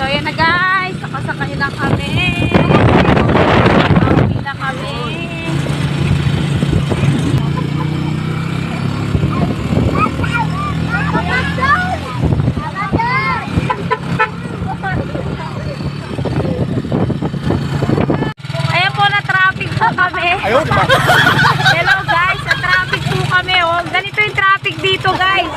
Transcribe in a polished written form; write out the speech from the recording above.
So yan na guys, nakasakay na kami. Pauwi na kami. Ayan po, na traffic po kami. Ayun, diba? Hello guys, sa traffic po kami. Oh. Ganito yung traffic dito guys.